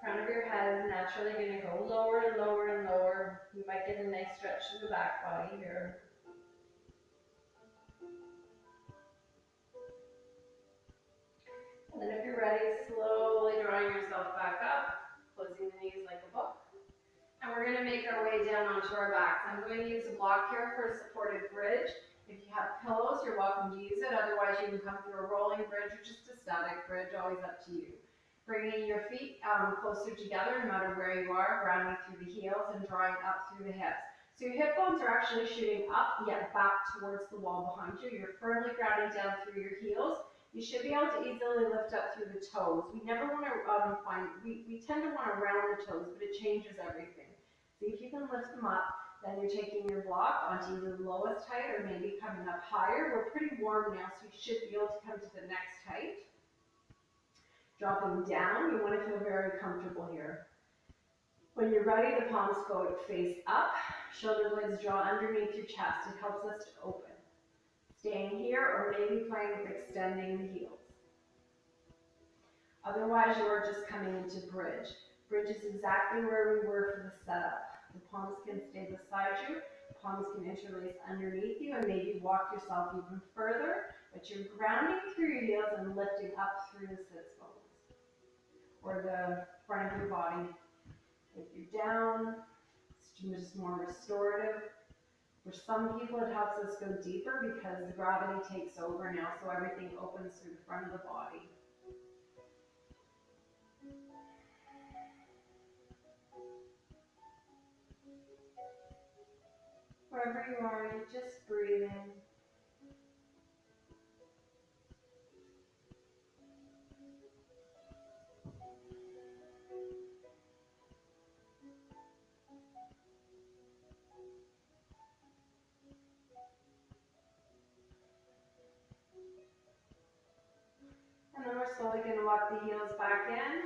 Crown of your head is naturally going to go lower and lower and lower. You might get a nice stretch to the back body here. And then if you're ready, slowly drawing yourself back up, closing the knees like a book. And we're going to make our way down onto our backs. I'm going to use a block here for a supported bridge. If you have pillows, you're welcome to use it. Otherwise, you can come through a rolling bridge or just a static bridge, always up to you. Bringing your feet closer together, no matter where you are, grounding through the heels and drawing up through the hips. So your hip bones are actually shooting up, yet back towards the wall behind you. You're firmly grounding down through your heels. You should be able to easily lift up through the toes. We never want to we tend to want to round the toes, but it changes everything. See if you can lift them up. Then you're taking your block onto either the lowest height or maybe coming up higher. We're pretty warm now, so you should be able to come to the next height. Dropping down, you want to feel very comfortable here. When you're ready, the palms go face up, shoulder blades draw underneath your chest. It helps us to open. Staying here or maybe playing with extending the heels. Otherwise, you're just coming into bridge. Bridge is exactly where we were for the setup. The palms can stay beside you, palms can interlace underneath you, and maybe walk yourself even further, but you're grounding through your heels and lifting up through the sits bones or the front of your body. If you're down, it's just more restorative. For some people, it helps us go deeper because the gravity takes over now, so everything opens through the front of the body. Wherever you are, you're just breathing. And then we're slowly going to walk the heels back in,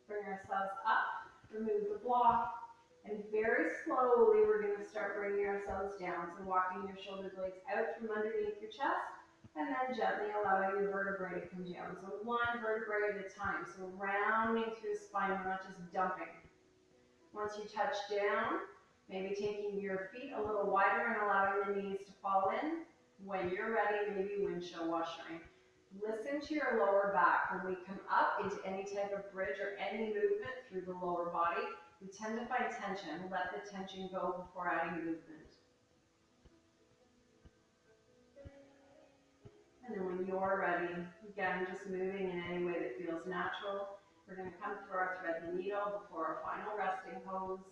bring ourselves up, remove the block, and very slowly we're going to start bringing ourselves down. So walking your shoulder blades out from underneath your chest, and then gently allowing your vertebrae to come down. So one vertebrae at a time. So rounding through the spine, we're not just dumping. Once you touch down, maybe taking your feet a little wider and allowing the knees to fall in. When you're ready, maybe windshield washering. Listen to your lower back. When we come up into any type of bridge or any movement through the lower body, we tend to find tension. Let the tension go before adding movement. And then when you're ready, again, just moving in any way that feels natural. We're going to come through our thread the needle before our final resting pose.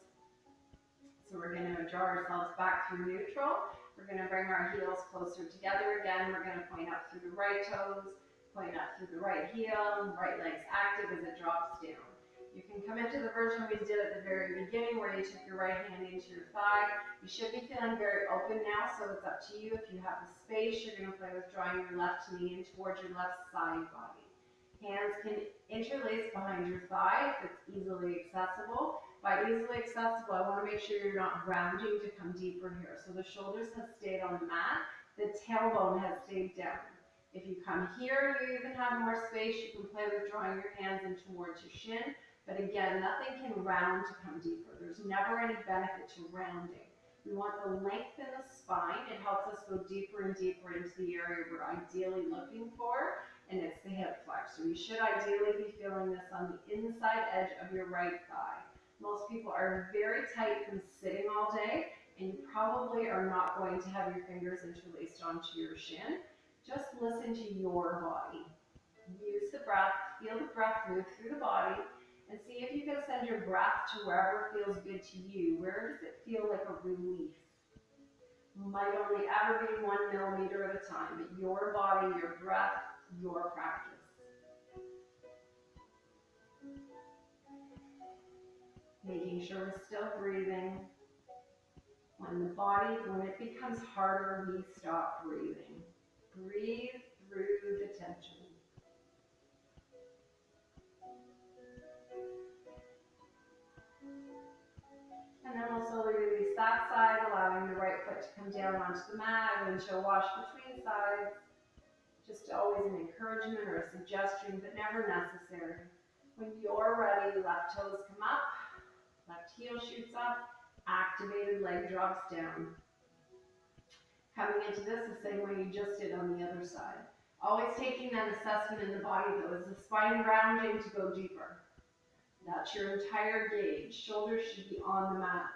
So we're going to draw ourselves back through neutral. We're going to bring our heels closer together again. We're going to point up through the right toes, point up through the right heel, right leg's active as it drops down. You can come into the version we did at the very beginning where you took your right hand into your thigh. You should be feeling very open now, so it's up to you. If you have the space, you're going to play with drawing your left knee in towards your left side body. Hands can interlace behind your thigh if it's easily accessible. By easily accessible, I want to make sure you're not rounding to come deeper here. So the shoulders have stayed on the mat, the tailbone has stayed down. If you come here and you even have more space, you can play with drawing your hands in towards your shin. But again, nothing can round to come deeper. There's never any benefit to rounding. We want the length in the spine. It helps us go deeper and deeper into the area we're ideally looking for, and it's the hip flexor. You should ideally be feeling this on the inside edge of your right thigh. Most people are very tight from sitting all day, and you probably are not going to have your fingers interlaced onto your shin. Just listen to your body. Use the breath, feel the breath move through the body, and see if you can send your breath to wherever feels good to you. Where does it feel like a relief? Might only ever be 1 millimeter at a time, but your body, your breath, your practice. Making sure we're still breathing. When it becomes harder, we stop breathing. Breathe through the tension. And then we'll slowly release that side, allowing the right foot to come down onto the mat, windshield wash between sides. Just always an encouragement or a suggestion, but never necessary. When you're ready, left toes come up, left heel shoots up, activated leg drops down. Coming into this the same way you just did on the other side. Always taking that assessment in the body though. Is the spine rounding to go deeper? That's your entire gauge. Shoulders should be on the mat.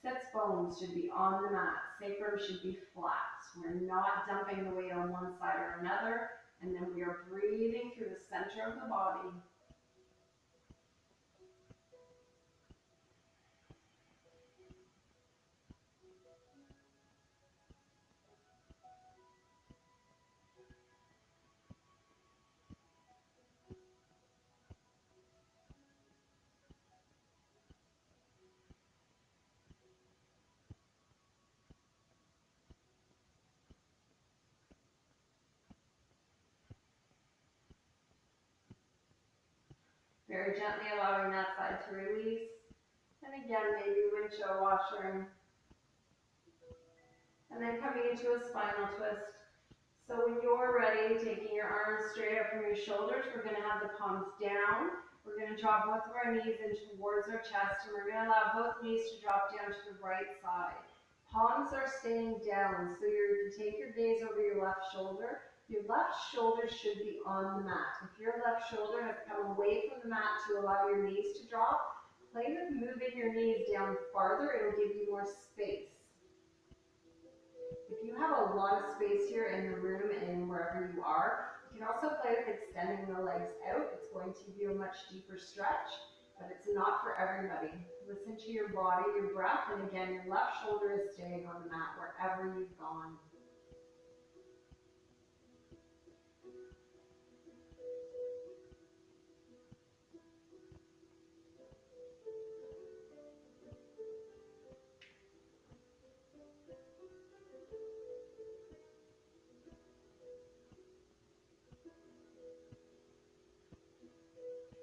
Sits bones should be on the mat. Sacrum should be flat. We're not dumping the weight on one side or another. And then we are breathing through the center of the body. Very gently allowing that side to release. And again, maybe windshield washing. And then coming into a spinal twist. So when you're ready, taking your arms straight up from your shoulders, we're going to have the palms down. We're going to draw both of our knees in towards our chest, and we're going to allow both knees to drop down to the right side. Palms are staying down, so you take your gaze over your left shoulder. Your left shoulder should be on the mat. If your left shoulder has come away from the mat to allow your knees to drop, play with moving your knees down farther. It'll give you more space. If you have a lot of space here in the room and wherever you are, you can also play with extending the legs out. It's going to give you a much deeper stretch. but it's not for everybody. Listen to your body, your breath, and again, your left shoulder is staying on the mat wherever you've gone.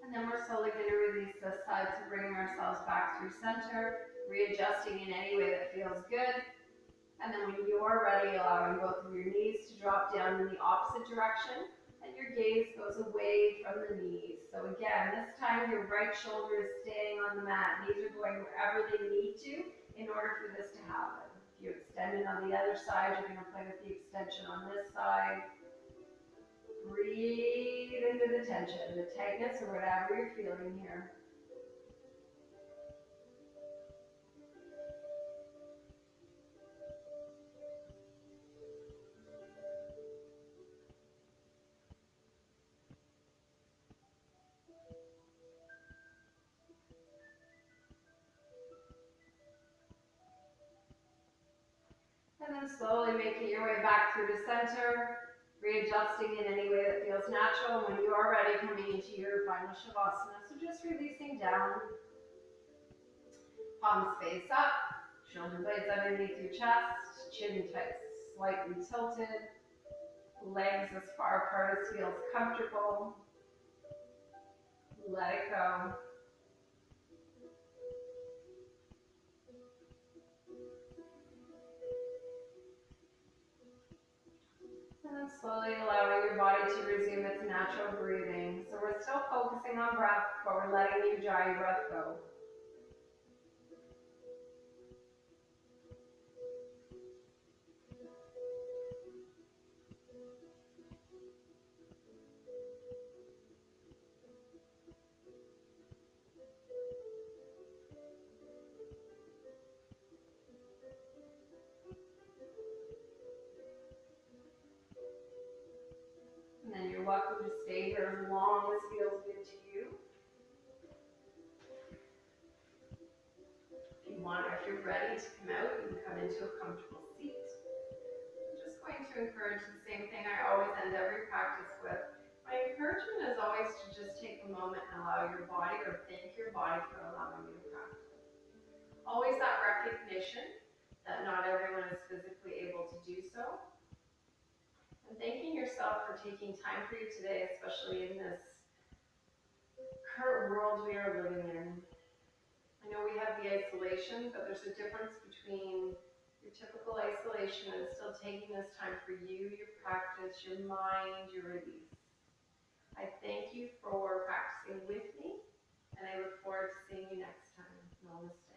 And then we're slowly going to release this side, so bringing ourselves back through center, readjusting in any way that feels good. And then when you are ready, allowing both of your knees to drop down in the opposite direction, and your gaze goes away from the knees. So again, this time your right shoulder is staying on the mat. Knees are going wherever they need to in order for this to happen. If you extend it on the other side, you're going to play with the extension on this side. Breathe into the tension, the tightness, or whatever you're feeling here. And then slowly making your way back through to center, readjusting in any way that feels natural. When you are ready, coming into your final Shavasana. So just releasing down, palms face up, shoulder blades underneath your chest, chin tight, slightly tilted, legs as far apart as feels comfortable. Let it go. And then slowly allowing your body to resume its natural breathing. So we're still focusing on breath, but we're letting you dry your breath go. And then you're welcome to stay here as long as feels good to you. If you want, if you're ready to come out, you can come into a comfortable seat. I'm just going to encourage the same thing I always end every practice with. My encouragement is always to just take a moment and allow your body, or thank your body for allowing you to practice. Always that recognition that not everyone is physically able to do so. And thanking yourself for taking time for you today, especially in this current world we are living in. I know we have the isolation, but there's a difference between your typical isolation and still taking this time for you, your practice, your mind, your release. I thank you for practicing with me, and I look forward to seeing you next time. Namaste.